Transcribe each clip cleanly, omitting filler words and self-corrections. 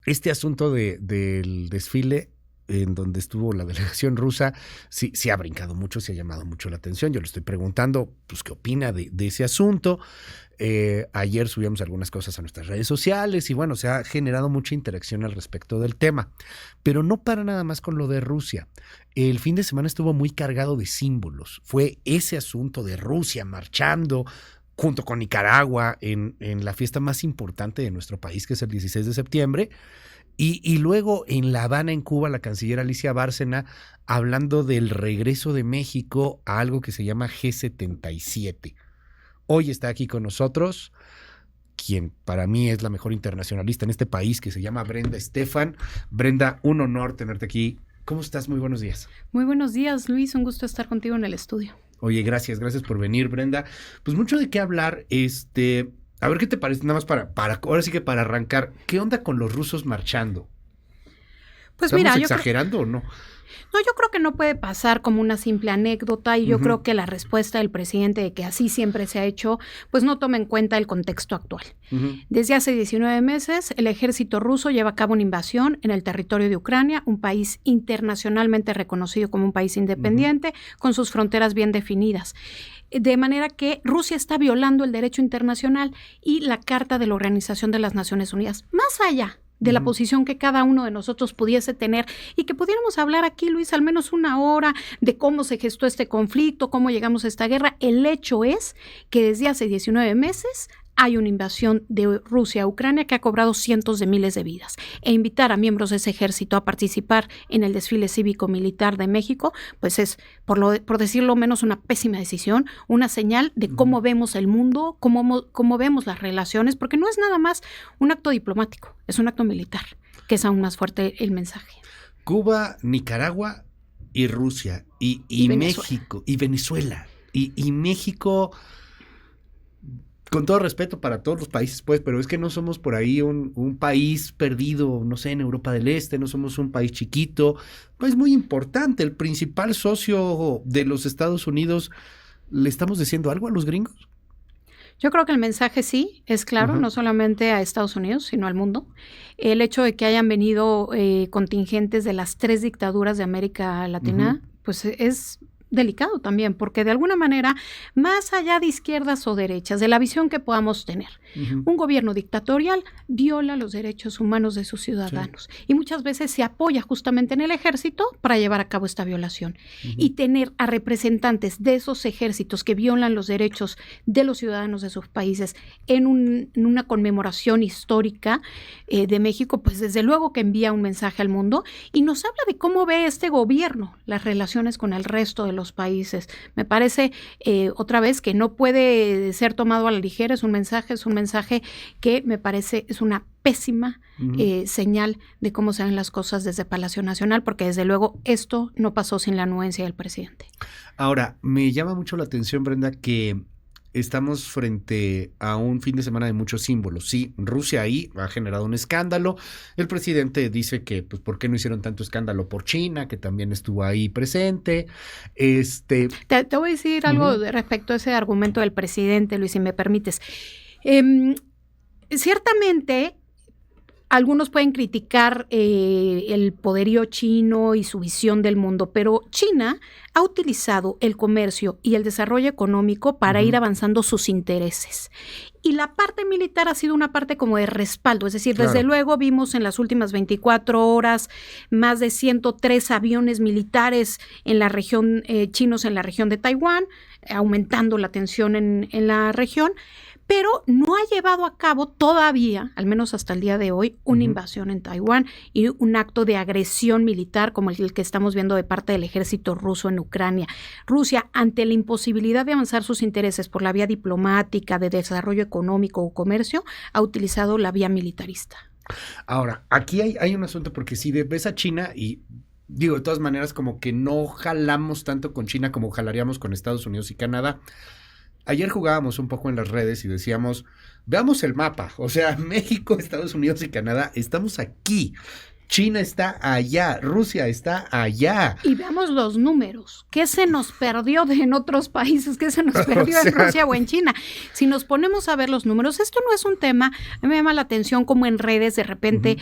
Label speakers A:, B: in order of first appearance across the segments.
A: este asunto del desfile en donde estuvo la delegación rusa, sí ha brincado mucho, sí ha llamado mucho la atención. Yo le estoy preguntando, pues, qué opina de ese asunto. Ayer subíamos algunas cosas a nuestras redes sociales y bueno, se ha generado mucha interacción al respecto del tema. Pero no para nada más con lo de Rusia. El fin de semana estuvo muy cargado de símbolos. Fue ese asunto de Rusia marchando junto con Nicaragua en la fiesta más importante de nuestro país, que es el 16 de septiembre. Y luego en La Habana, en Cuba, la canciller Alicia Bárcena hablando del regreso de México a algo que se llama G77. Hoy está aquí con nosotros quien para mí es la mejor internacionalista en este país, que se llama Brenda Estefan. Brenda, un honor tenerte aquí. ¿Cómo estás? Muy buenos días.
B: Muy buenos días, Luis. Un gusto estar contigo en el estudio.
A: Oye, gracias por venir, Brenda. Pues mucho de qué hablar. A ver qué te parece, nada más para ahora sí que para arrancar. ¿Qué onda con los rusos marchando?
B: Pues
A: ¿Estamos
B: mira,
A: exagerando o no?
B: No, yo creo que no puede pasar como una simple anécdota y yo creo que la respuesta del presidente de que así siempre se ha hecho, pues no toma en cuenta el contexto actual. Desde hace 19 meses, el ejército ruso lleva a cabo una invasión en el territorio de Ucrania, un país internacionalmente reconocido como un país independiente, con sus fronteras bien definidas. De manera que Rusia está violando el derecho internacional y la Carta de la Organización de las Naciones Unidas. Más allá de la posición que cada uno de nosotros pudiese tener y que pudiéramos hablar aquí, Luis, al menos una hora de cómo se gestó este conflicto, cómo llegamos a esta guerra. El hecho es que desde hace 19 meses hay una invasión de Rusia a Ucrania que ha cobrado cientos de miles de vidas. E invitar a miembros de ese ejército a participar en el desfile cívico-militar de México, pues es, por decirlo menos, una pésima decisión, una señal de cómo vemos el mundo, cómo vemos las relaciones, porque no es nada más un acto diplomático, es un acto militar, que es aún más fuerte el mensaje.
A: Cuba, Nicaragua y Rusia, y México, y Venezuela, y México... Con todo respeto para todos los países, pues, pero es que no somos por ahí un país perdido, no sé, en Europa del Este, no somos un país chiquito, un país muy importante, el principal socio de los Estados Unidos. ¿Le estamos diciendo algo a los gringos?
B: Yo creo que el mensaje sí es claro, no solamente a Estados Unidos, sino al mundo. El hecho de que hayan venido contingentes de las 3 dictaduras de América Latina, pues es delicado también, porque de alguna manera, más allá de izquierdas o derechas, de la visión que podamos tener, un gobierno dictatorial viola los derechos humanos de sus ciudadanos y muchas veces se apoya justamente en el ejército para llevar a cabo esta violación. Y tener a representantes de esos ejércitos que violan los derechos de los ciudadanos de sus países en una conmemoración histórica de México, pues desde luego que envía un mensaje al mundo y nos habla de cómo ve este gobierno las relaciones con el resto de los países. Me parece otra vez que no puede ser tomado a la ligera, es un mensaje que me parece es una pésima señal de cómo se ven las cosas desde Palacio Nacional, porque desde luego esto no pasó sin la anuencia del presidente.
A: Ahora, me llama mucho la atención, Brenda, que estamos frente a un fin de semana de muchos símbolos. Sí, Rusia ahí ha generado un escándalo. El presidente dice que, pues, ¿por qué no hicieron tanto escándalo por China, que también estuvo ahí presente?
B: Te voy a decir algo respecto a ese argumento del presidente, Luis, si me permites. Ciertamente, algunos pueden criticar el poderío chino y su visión del mundo, pero China ha utilizado el comercio y el desarrollo económico para ir avanzando sus intereses. Y la parte militar ha sido una parte como de respaldo, es decir, desde luego vimos en las últimas 24 horas más de 103 aviones militares en la región, chinos en la región de Taiwán, aumentando la tensión en la región, pero no ha llevado a cabo todavía, al menos hasta el día de hoy, una invasión en Taiwán y un acto de agresión militar como el que estamos viendo de parte del ejército ruso en Ucrania. Rusia, ante la imposibilidad de avanzar sus intereses por la vía diplomática, de desarrollo económico o comercio, ha utilizado la vía militarista.
A: Ahora, aquí hay un asunto, porque si ves a China y... Digo, de todas maneras, como que no jalamos tanto con China como jalaríamos con Estados Unidos y Canadá. Ayer jugábamos un poco en las redes y decíamos, veamos el mapa, o sea, México, Estados Unidos y Canadá, estamos aquí. China está allá, Rusia está allá.
B: Y veamos los números. ¿Qué se nos perdió en otros países? ¿Qué se nos perdió en Rusia o en China? Si nos ponemos a ver los números, esto no es un tema, a mí me llama la atención como en redes de repente,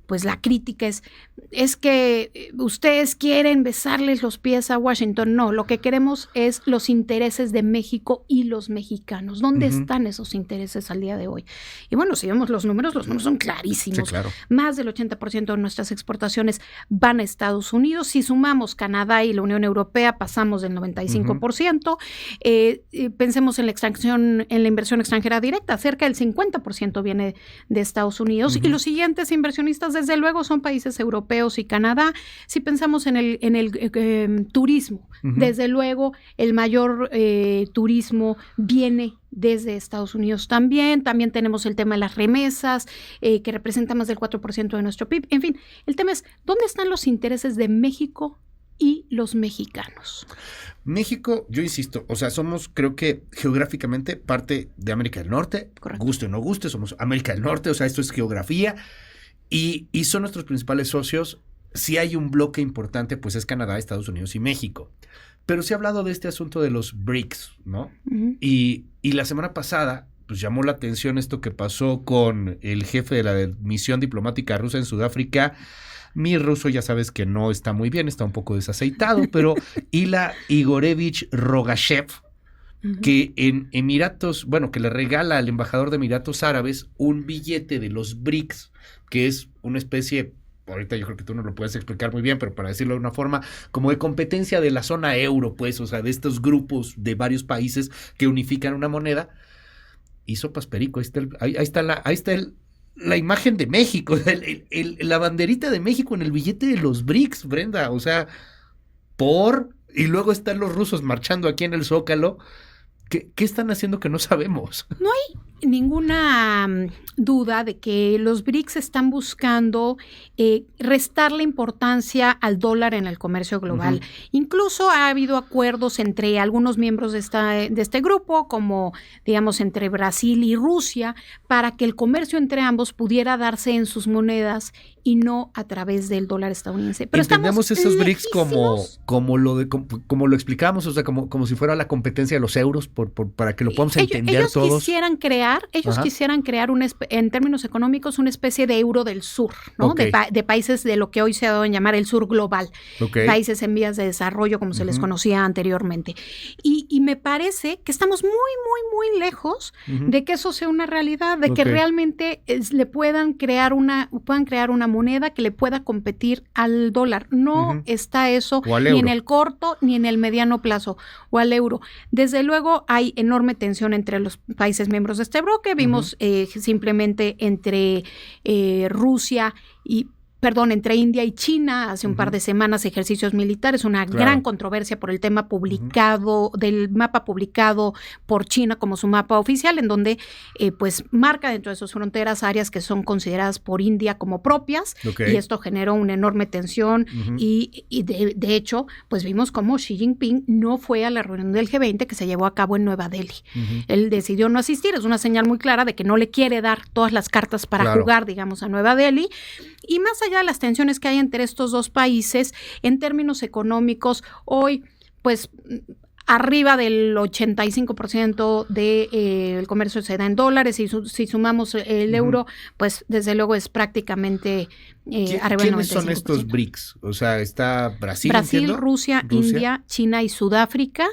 B: pues la crítica es que ustedes quieren besarles los pies a Washington. No, lo que queremos es los intereses de México y los mexicanos. ¿Dónde están esos intereses al día de hoy? Y bueno, si vemos los números son clarísimos.
A: Sí, claro.
B: Más del 80% de nuestras exportaciones van a Estados Unidos. Si sumamos Canadá y la Unión Europea, pasamos del 95%. Pensemos en la inversión extranjera directa, cerca del 50% viene de Estados Unidos. Y los siguientes inversionistas, desde luego, son países europeos y Canadá. Si pensamos en el turismo, desde luego, el mayor turismo viene desde Estados Unidos también. También tenemos el tema de las remesas, que representa más del 4% de nuestro PIB. En fin, el tema es, ¿dónde están los intereses de México y los mexicanos?
A: México, yo insisto, o sea, somos, creo que geográficamente parte de América del Norte. Correcto. Guste o no guste, somos América del Norte, o sea, esto es geografía, y son nuestros principales socios. Si hay un bloque importante, pues es Canadá, Estados Unidos y México. Pero se ha hablado de este asunto de los BRICS, ¿no? Y la semana pasada, pues llamó la atención esto que pasó con el jefe de la misión diplomática rusa en Sudáfrica. Mi ruso ya sabes que no está muy bien, está un poco desaceitado, pero Ila Igorevich Rogashev, que en Emiratos, bueno, que le regala al embajador de Emiratos Árabes un billete de los BRICS, que es una especie, ahorita yo creo que tú no lo puedes explicar muy bien, pero para decirlo de una forma, como de competencia de la zona euro, pues, o sea, de estos grupos de varios países que unifican una moneda. Y sopas perico, ahí está la imagen de México, la banderita de México en el billete de los BRICS, Brenda, o sea, y luego están los rusos marchando aquí en el Zócalo. ¿Qué están haciendo que no sabemos?
B: No hay ninguna duda de que los BRICS están buscando restarle importancia al dólar en el comercio global. Incluso ha habido acuerdos entre algunos miembros de este grupo, como digamos entre Brasil y Rusia, para que el comercio entre ambos pudiera darse en sus monedas y no a través del dólar estadounidense. Pero
A: entendemos esos BRICS como lo explicamos, o sea, como si fuera la competencia de los euros, para que lo podamos entender
B: ellos
A: todos.
B: Quisieran crear en términos económicos una especie de euro del sur, ¿no?
A: Okay.
B: De países de lo que hoy se ha dado en llamar el sur global, países en vías de desarrollo, como se les conocía anteriormente. Y me parece que estamos muy, muy, muy lejos de que eso sea una realidad, de que realmente puedan crear una moneda que le pueda competir al dólar. No está eso ni en el corto ni en el mediano plazo, o al euro. Desde luego hay enorme tensión entre los países miembros de este bloque. Vimos simplemente entre entre India y China hace un par de semanas ejercicios militares, una gran controversia por el tema del mapa publicado por China como su mapa oficial, en donde pues marca dentro de sus fronteras áreas que son consideradas por India como propias, y esto generó una enorme tensión y de hecho pues vimos cómo Xi Jinping no fue a la reunión del G20 que se llevó a cabo en Nueva Delhi. Él decidió no asistir, es una señal muy clara de que no le quiere dar todas las cartas para jugar, digamos, a Nueva Delhi. Y más allá de las tensiones que hay entre estos dos países, en términos económicos, hoy, pues, arriba del 85% del comercio se da en dólares, y si sumamos el euro, pues, desde luego es prácticamente arriba del 95%.
A: ¿Quiénes son estos BRICS? O sea, está Brasil,
B: Rusia, India, China y Sudáfrica.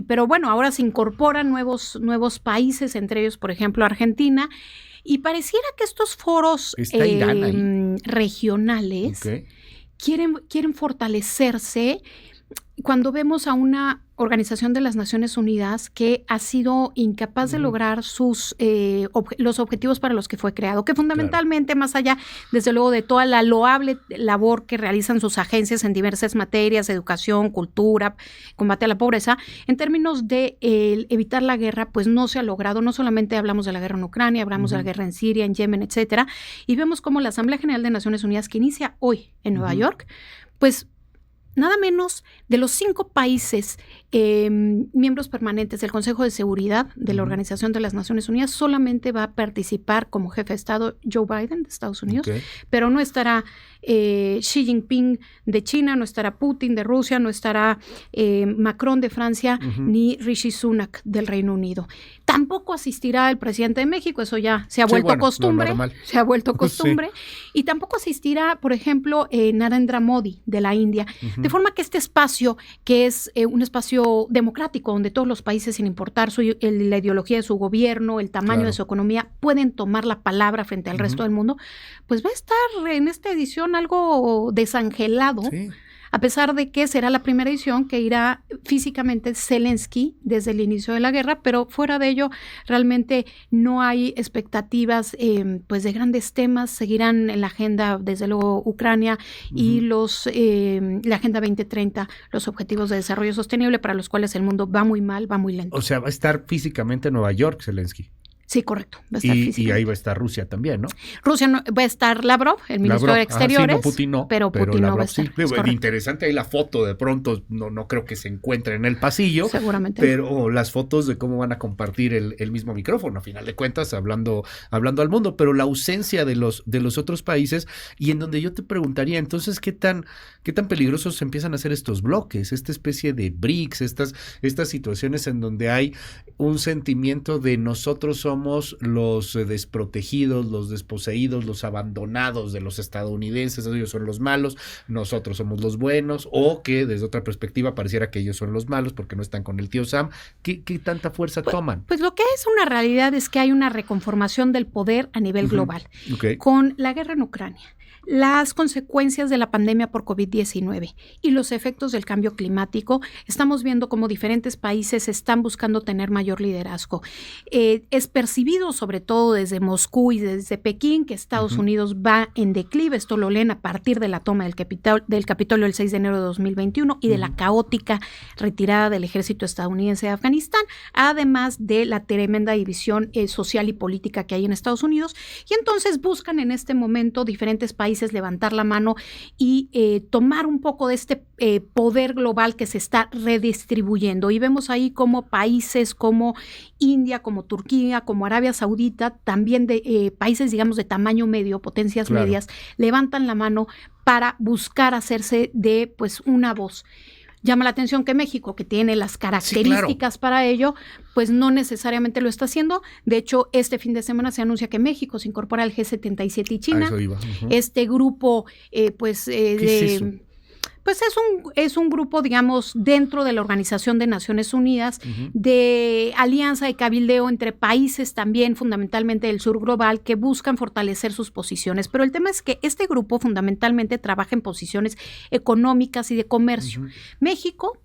B: Pero bueno, ahora se incorporan nuevos países, entre ellos, por ejemplo, Argentina. Y pareciera que estos foros regionales quieren fortalecerse cuando vemos a una Organización de las Naciones Unidas que ha sido incapaz de lograr los objetivos para los que fue creado, que fundamentalmente, más allá, desde luego, de toda la loable labor que realizan sus agencias en diversas materias, educación, cultura, combate a la pobreza, en términos de evitar la guerra, pues no se ha logrado. No solamente hablamos de la guerra en Ucrania, hablamos de la guerra en Siria, en Yemen, etcétera, y vemos cómo la Asamblea General de Naciones Unidas, que inicia hoy en Nueva York, pues nada menos de los 5 países miembros permanentes del Consejo de Seguridad de la Organización de las Naciones Unidas, solamente va a participar como jefe de Estado Joe Biden de Estados Unidos, pero no estará Xi Jinping de China, no estará Putin de Rusia, no estará Macron de Francia, ni Rishi Sunak del Reino Unido. Tampoco asistirá el presidente de México, eso ya se ha vuelto costumbre, y tampoco asistirá, por ejemplo, Narendra Modi de la India, de forma que este espacio, que es un espacio democrático, donde todos los países, sin importar la ideología de su gobierno, el tamaño de su economía, pueden tomar la palabra frente al resto del mundo, pues va a estar en esta edición algo desangelado, a pesar de que será la primera edición que irá físicamente Zelensky desde el inicio de la guerra, pero fuera de ello realmente no hay expectativas pues de grandes temas. Seguirán en la agenda, desde luego, Ucrania y la Agenda 2030, los Objetivos de Desarrollo Sostenible, para los cuales el mundo va muy mal, va muy lento.
A: O sea, va a estar físicamente en Nueva York Zelensky.
B: Sí, correcto. Va a estar
A: y ahí va a estar Rusia también, ¿no?
B: Rusia va a estar Lavrov, el ministro de Exteriores.
A: Putin no,
B: pero Putin
A: Lavrov
B: no va a estar.
A: Sí. Interesante ahí la foto, de pronto no creo que se encuentre en el pasillo.
B: Seguramente.
A: Pero las fotos de cómo van a compartir el mismo micrófono, a final de cuentas, hablando al mundo, pero la ausencia de los otros países, y en donde yo te preguntaría, entonces, ¿qué tan peligrosos empiezan a ser estos bloques, esta especie de BRICS, estas situaciones en donde hay un sentimiento de nosotros somos los desprotegidos, los desposeídos, los abandonados de los estadounidenses, ellos son los malos, nosotros somos los buenos, o que desde otra perspectiva pareciera que ellos son los malos porque no están con el tío Sam? ¿Qué tanta fuerza toman?
B: Pues lo que es una realidad es que hay una reconformación del poder a nivel global. Con la guerra en Ucrania, las consecuencias de la pandemia por COVID-19 y los efectos del cambio climático, estamos viendo cómo diferentes países están buscando tener mayor liderazgo. Es percibido, sobre todo desde Moscú y desde Pekín, que Estados Unidos va en declive. Esto lo leen a partir de la toma del Capitolio el 6 de enero de 2021 y de la caótica retirada del ejército estadounidense de Afganistán, además de la tremenda división social y política que hay en Estados Unidos. Y entonces buscan en este momento diferentes países levantar la mano y tomar un poco de este poder global que se está redistribuyendo. Y vemos ahí como países como India, como Turquía, como Arabia Saudita, también de países, digamos, de tamaño medio, potencias medias, levantan la mano para buscar hacerse de, pues, una voz. Llama la atención que México, que tiene las características para ello, pues no necesariamente lo está haciendo. De hecho, este fin de semana se anuncia que México se incorpora al G77 y China.
A: Eso iba.
B: Este grupo, es un grupo, digamos, dentro de la Organización de Naciones Unidas, de alianza de cabildeo entre países también, fundamentalmente del sur global, que buscan fortalecer sus posiciones. Pero el tema es que este grupo fundamentalmente trabaja en posiciones económicas y de comercio. México,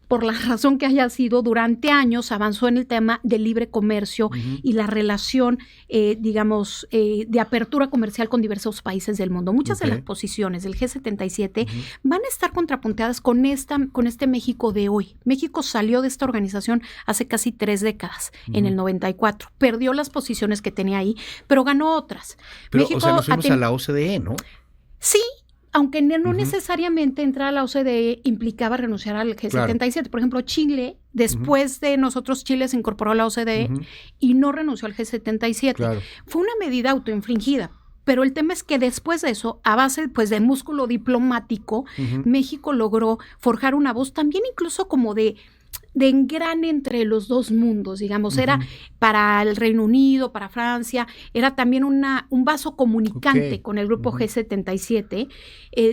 B: por la razón que haya sido, durante años avanzó en el tema del libre comercio y la relación, de apertura comercial con diversos países del mundo. Muchas de las posiciones del G77 van a estar contrapunteadas con este México de hoy. México salió de esta organización hace casi 3 décadas, en el 94. Perdió las posiciones que tenía ahí, pero ganó otras.
A: Pero,
B: México,
A: o sea, nos fuimos a la OCDE, ¿no?
B: Sí, aunque no necesariamente entrar a la OCDE implicaba renunciar al G77. Claro. Por ejemplo, Chile, después de nosotros, Chile se incorporó a la OCDE y no renunció al G77. Claro. Fue una medida autoinfligida. Pero el tema es que después de eso, a base, pues, de músculo diplomático, México logró forjar una voz también incluso como de engrane entre los dos mundos, digamos. Era para el Reino Unido, para Francia, era también un vaso comunicante con el grupo G77,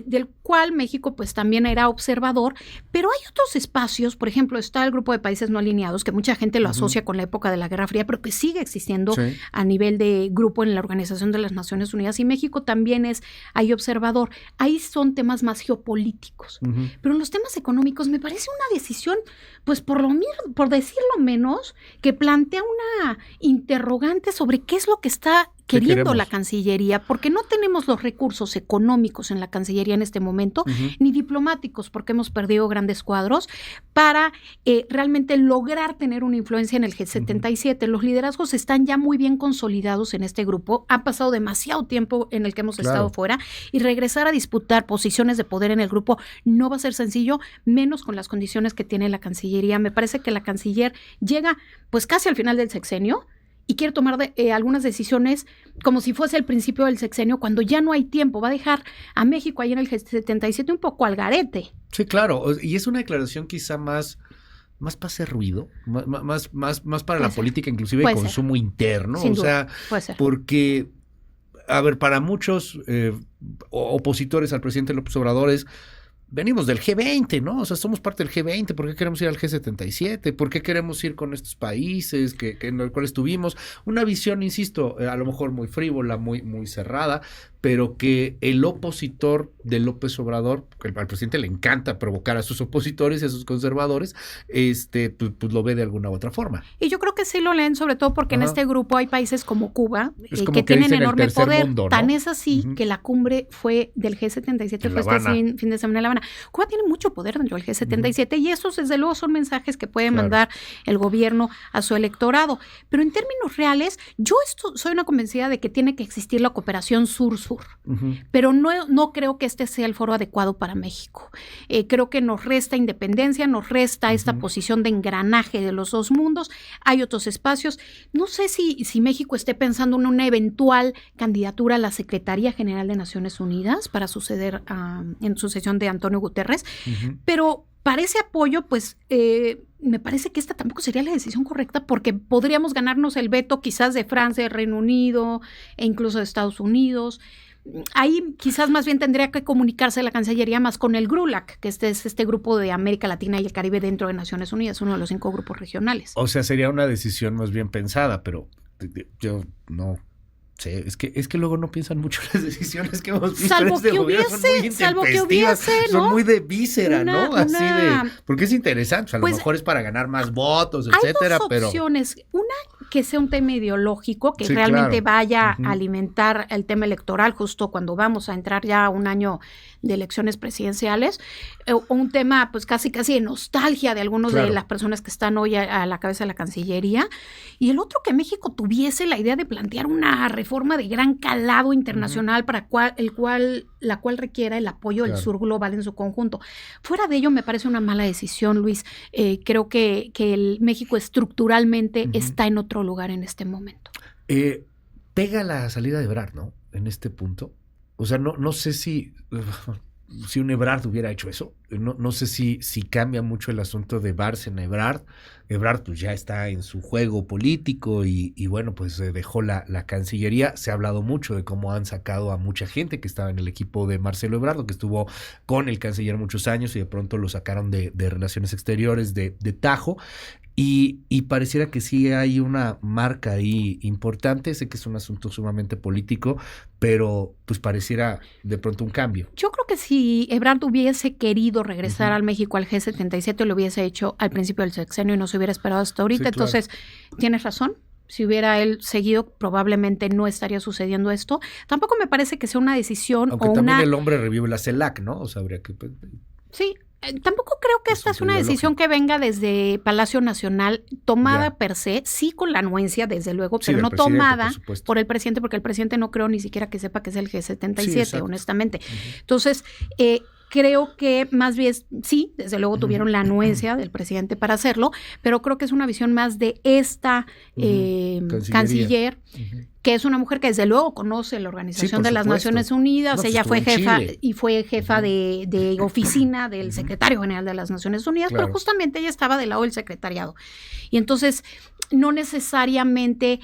B: del cual México pues también era observador, pero hay otros espacios, por ejemplo, está el grupo de países no alineados, que mucha gente lo asocia con la época de la Guerra Fría, pero que sigue existiendo a nivel de grupo en la Organización de las Naciones Unidas, y México también es ahí observador. Ahí son temas más geopolíticos, pero en los temas económicos me parece una decisión, pues por decirlo menos, que plantea una interrogante sobre qué es lo que está queriendo la Cancillería, porque no tenemos los recursos económicos en la Cancillería en este momento, ni diplomáticos, porque hemos perdido grandes cuadros, para realmente lograr tener una influencia en el G77. Los liderazgos están ya muy bien consolidados en este grupo, ha pasado demasiado tiempo en el que hemos estado fuera, y regresar a disputar posiciones de poder en el grupo no va a ser sencillo, menos con las condiciones que tiene la Cancillería. Me parece que la canciller llega pues casi al final del sexenio, y quiere tomar algunas decisiones como si fuese el principio del sexenio, cuando ya no hay tiempo. Va a dejar a México ahí en el G77 un poco al garete.
A: Sí, claro. Y es una declaración quizá más para hacer ruido, más para la política, inclusive de consumo interno.
B: Sin
A: duda.
B: Puede ser.
A: Porque, a ver, para muchos opositores al presidente López Obrador venimos del G20, ¿no? O sea, somos parte del G20, ¿por qué queremos ir al G77? ¿Por qué queremos ir con estos países en los cuales tuvimos una visión, insisto, a lo mejor muy frívola, muy cerrada, pero que el opositor de López Obrador, que al presidente le encanta provocar a sus opositores y a sus conservadores, pues lo ve de alguna u otra forma.
B: Y yo creo que sí lo leen, sobre todo porque en este grupo hay países como Cuba, que tienen enorme poder. Mundo, ¿no? Tan es así que la cumbre fue del G77, fue este fin de semana en La Habana. Cuba tiene mucho poder dentro del G77 y esos desde luego son mensajes que puede mandar el gobierno a su electorado. Pero en términos reales, yo soy una convencida de que tiene que existir la cooperación sur-sur. Pero no creo que este sea el foro adecuado para México. Creo que nos resta independencia, nos resta esta posición de engranaje de los dos mundos. Hay otros espacios. No sé si México esté pensando en una eventual candidatura a la Secretaría General de Naciones Unidas para suceder en sucesión de Antonio Guterres, pero para ese apoyo, pues me parece que esta tampoco sería la decisión correcta, porque podríamos ganarnos el veto quizás de Francia, de Reino Unido e incluso de Estados Unidos. Ahí quizás más bien tendría que comunicarse la Cancillería más con el GRULAC, que es este grupo de América Latina y el Caribe dentro de Naciones Unidas, uno de los 5 grupos regionales.
A: O sea, sería una decisión más bien pensada, pero yo no sé, es que luego no piensan mucho las decisiones que hemos visto en este gobierno. Salvo que hubiese, ¿no? Son muy de víscera, ¿no? Así de, porque es interesante, o sea, a lo mejor es para ganar más votos, etcétera,
B: pero... Hay dos opciones, una que sea un tema ideológico, que realmente vaya a alimentar el tema electoral justo cuando vamos a entrar ya a un año de elecciones presidenciales, o un tema pues casi de nostalgia de algunos de las personas que están hoy a la cabeza de la Cancillería, y el otro, que México tuviese la idea de plantear una reforma de gran calado internacional para la cual requiera el apoyo del sur global en su conjunto. Fuera de ello, me parece una mala decisión, Luis. Creo que el México estructuralmente está en otro lugar en este momento.
A: Pega la salida de Ebrard, ¿no? En este punto. O sea, no sé si un Ebrard hubiera hecho eso. No sé si cambia mucho el asunto de Bárcena Ebrard. Ebrard pues ya está en su juego político y bueno, pues dejó la Cancillería. Se ha hablado mucho de cómo han sacado a mucha gente que estaba en el equipo de Marcelo Ebrard, que estuvo con el canciller muchos años y de pronto lo sacaron de Relaciones Exteriores de tajo. Y pareciera que sí hay una marca ahí importante. Sé que es un asunto sumamente político, pero pues pareciera de pronto un cambio.
B: Yo creo que si Ebrard hubiese querido regresar al México al G77, lo hubiese hecho al principio del sexenio y no se hubiera esperado hasta ahorita. Sí, entonces, tienes razón. Si hubiera él seguido, probablemente no estaría sucediendo esto. Tampoco me parece que sea una decisión.
A: Aunque también el hombre revive la CELAC, ¿no? O sea, habría que...
B: Sí. Tampoco creo que esta es una decisión que venga desde Palacio Nacional, tomada per se, sí con la anuencia, desde luego, pero no tomada por el presidente, porque el presidente no creo ni siquiera que sepa que es el G77, honestamente. Entonces, creo que más bien, sí, desde luego tuvieron la anuencia del presidente para hacerlo, pero creo que es una visión más de esta canciller, que es una mujer que desde luego conoce la Organización de las Naciones Unidas. Ella fue jefa de oficina del secretario general de las Naciones Unidas, pero justamente ella estaba del lado del secretariado. Y entonces no necesariamente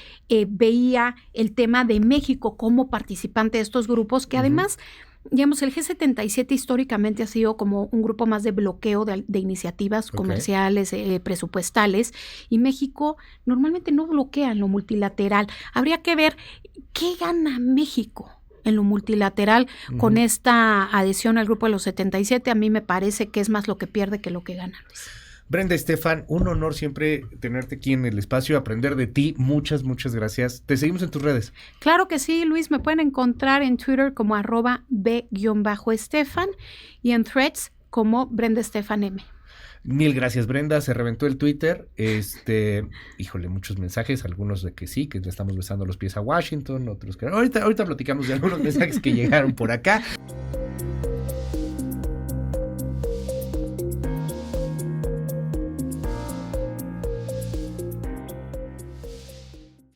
B: veía el tema de México como participante de estos grupos, que además... Digamos, el G77 históricamente ha sido como un grupo más de bloqueo de iniciativas comerciales, presupuestales, y México normalmente no bloquea en lo multilateral. Habría que ver qué gana México en lo multilateral con esta adhesión al grupo de los 77. A mí me parece que es más lo que pierde que lo que gana.
A: Brenda Estefan, un honor siempre tenerte aquí en el espacio, aprender de ti. Muchas, muchas gracias. Te seguimos en tus redes.
B: Claro que sí, Luis. Me pueden encontrar en Twitter como @b_estefan y en Threads como Brenda Estefan M.
A: Mil gracias, Brenda. Se reventó el Twitter. Híjole, muchos mensajes, algunos de que sí, que le estamos besando los pies a Washington, otros que... Ahorita platicamos de algunos mensajes que llegaron por acá.